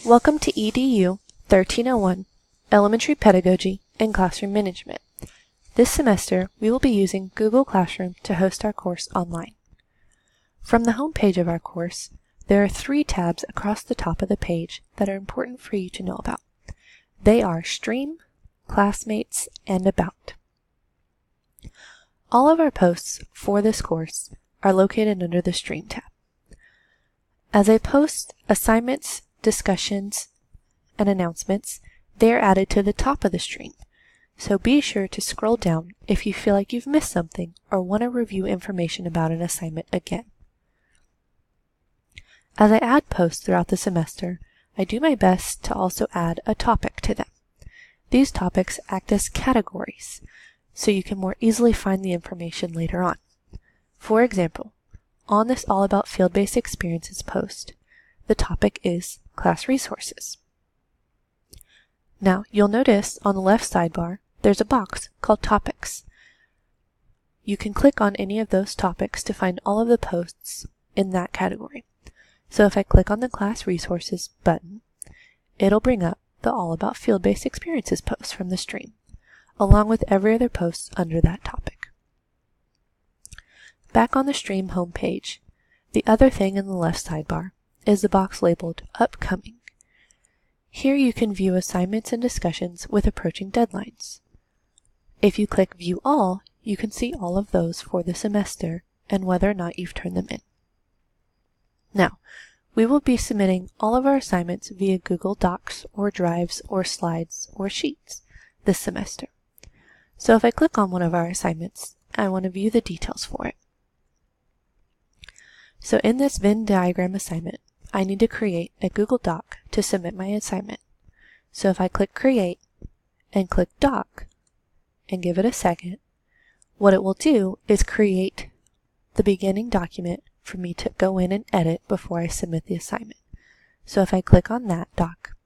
Welcome to EDU 1301 Elementary Pedagogy and Classroom Management. This semester, we will be using Google Classroom to host our course online. From the home page of our course, there are 3 tabs across the top of the page that are important for you to know about. They are Stream, Classmates, and About. All of our posts for this course are located under the Stream tab. As I post assignments, discussions, and announcements, they are added to the top of the stream, so be sure to scroll down if you feel like you've missed something or want to review information about an assignment again. As I add posts throughout the semester, I do my best to also add a topic to them. These topics act as categories, so you can more easily find the information later on. For example, on this All About Field-Based Experiences post, the topic is Class Resources. Now, you'll notice on the left sidebar, there's a box called Topics. You can click on any of those topics to find all of the posts in that category. So if I click on the Class Resources button, it'll bring up the All About Field-Based Experiences post from the stream, along with every other post under that topic. Back on the stream homepage, the other thing in the left sidebar is the box labeled Upcoming. Here you can view assignments and discussions with approaching deadlines. If you click View All, you can see all of those for the semester and whether or not you've turned them in. Now, we will be submitting all of our assignments via Google Docs or Drives or Slides or Sheets this semester. So if I click on one of our assignments, I want to view the details for it. So in this Venn diagram assignment, I need to create a Google Doc to submit my assignment. So if I click Create and click Doc and give it a second, what it will do is create the beginning document for me to go in and edit before I submit the assignment. So if I click on that doc,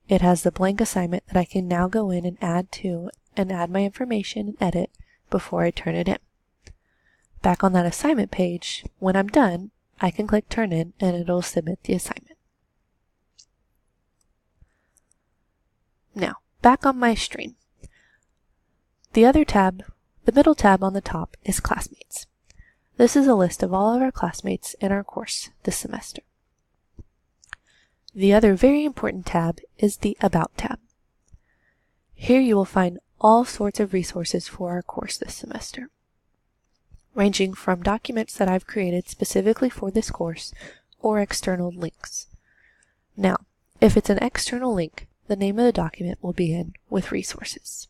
it has the blank assignment that I can now go in and add my information and edit before I turn it in. Back on that assignment page, when I'm done, I can click Turn In and it'll submit the assignment. Now, back on my stream. The middle tab on the top is Classmates. This is a list of all of our classmates in our course this semester. The other very important tab is the About tab. Here you will find all sorts of resources for our course this semester, ranging from documents that I've created specifically for this course or external links. Now, if it's an external link, the name of the document will begin with Resources.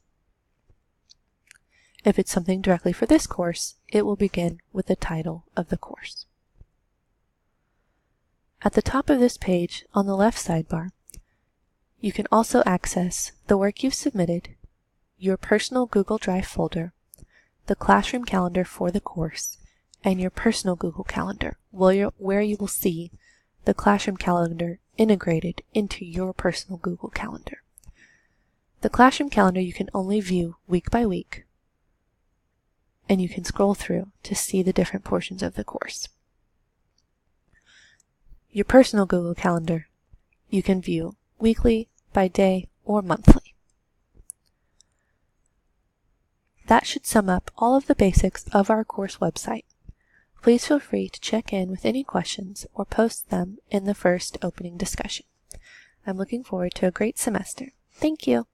If it's something directly for this course, it will begin with the title of the course. At the top of this page, on the left sidebar, you can also access the work you've submitted, your personal Google Drive folder, the classroom calendar for the course, and your personal Google Calendar, where you will see the classroom calendar integrated into your personal Google Calendar. The classroom calendar you can only view week by week, and you can scroll through to see the different portions of the course. Your personal Google Calendar you can view weekly, by day, or monthly. That should sum up all of the basics of our course website. Please feel free to check in with any questions or post them in the first opening discussion. I'm looking forward to a great semester. Thank you.